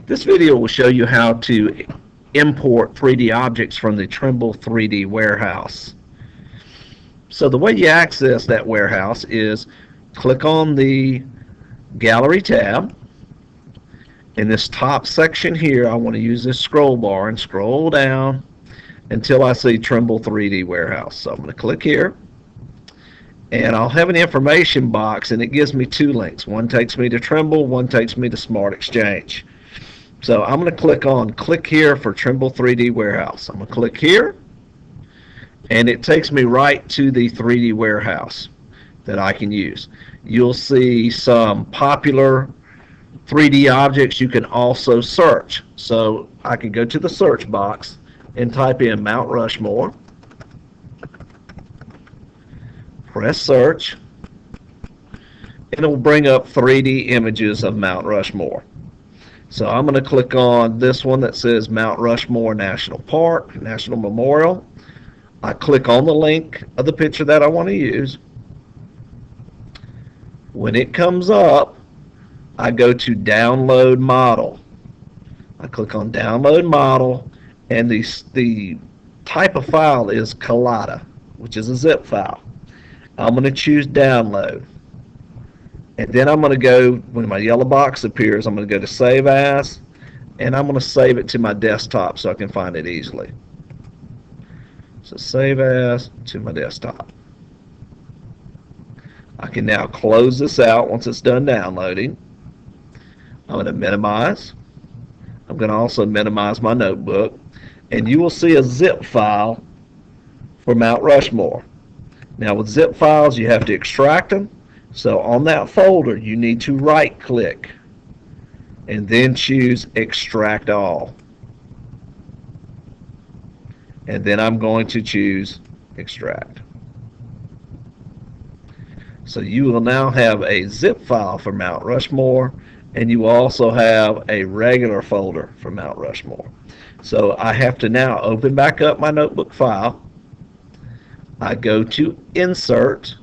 This video will show you how to import 3D objects from the Trimble 3D warehouse. So the way you access that warehouse is click on the Gallery tab. In this top section here, I want to use this scroll bar and scroll down until I see Trimble 3D warehouse. So I'm going to click here, and I'll have an information box, and it gives me two links. One takes me to Trimble, one takes me to Smart Exchange. So I'm going to click here for Trimble 3D warehouse. I'm going to click here, and it takes me right to the 3D warehouse that I can use. You'll see some popular 3D objects you can also search. So I can go to the search box and type in Mount Rushmore, press search, and it will bring up 3D images of Mount Rushmore. So I'm going to click on this one that says Mount Rushmore National Park, National Memorial. I click on the link of the picture that I want to use. When it comes up, I go to Download Model. I click on Download Model, and the type of file is Collada, which is a zip file. I'm going to choose Download. And then I'm going to go, when my yellow box appears, I'm going to go to Save As, and I'm going to save it to my desktop so I can find it easily. So Save As to my desktop. I can now close this out once it's done downloading. I'm going to minimize. I'm going to also minimize my notebook, and you will see a zip file for Mount Rushmore. Now with zip files, you have to extract them. So on that folder, you need to right click and then choose Extract All. And then I'm going to choose Extract. So you will now have a zip file for Mount Rushmore, and you also have a regular folder for Mount Rushmore. So I have to now open back up my notebook file. I go to Insert,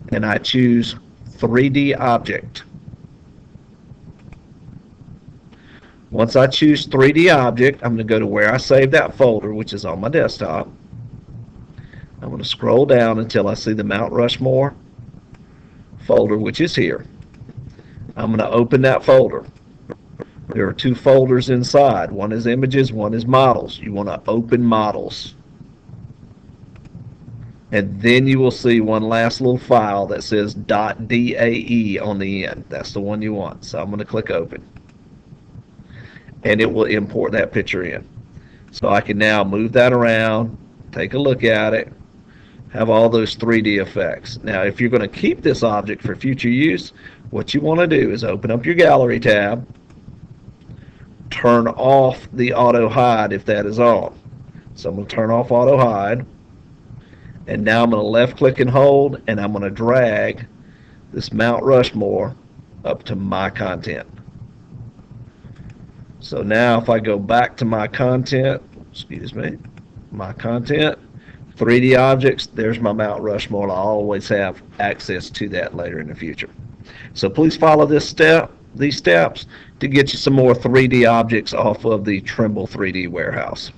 and I choose 3D Object. Once I choose 3D Object, I'm going to go to where I saved that folder, which is on my desktop. I'm going to scroll down until I see the Mount Rushmore folder, which is here. I'm going to open that folder. There are two folders inside. One is Images, one is Models. You want to open Models. And then you will see one last little file that says .dae on the end. That's the one you want. So I'm going to click Open. And it will import that picture in. So I can now move that around, take a look at it, have all those 3D effects. Now if you're going to keep this object for future use, what you want to do is open up your Gallery tab, turn off the Auto Hide if that is on. So I'm going to turn off Auto Hide. And now I'm going to left click and hold, and I'm going to drag this Mount Rushmore up to My Content. So now if I go back to My Content, My Content, 3D Objects, there's my Mount Rushmore. I'll always have access to that later in the future. So please follow these steps to get you some more 3D objects off of the Trimble 3D warehouse.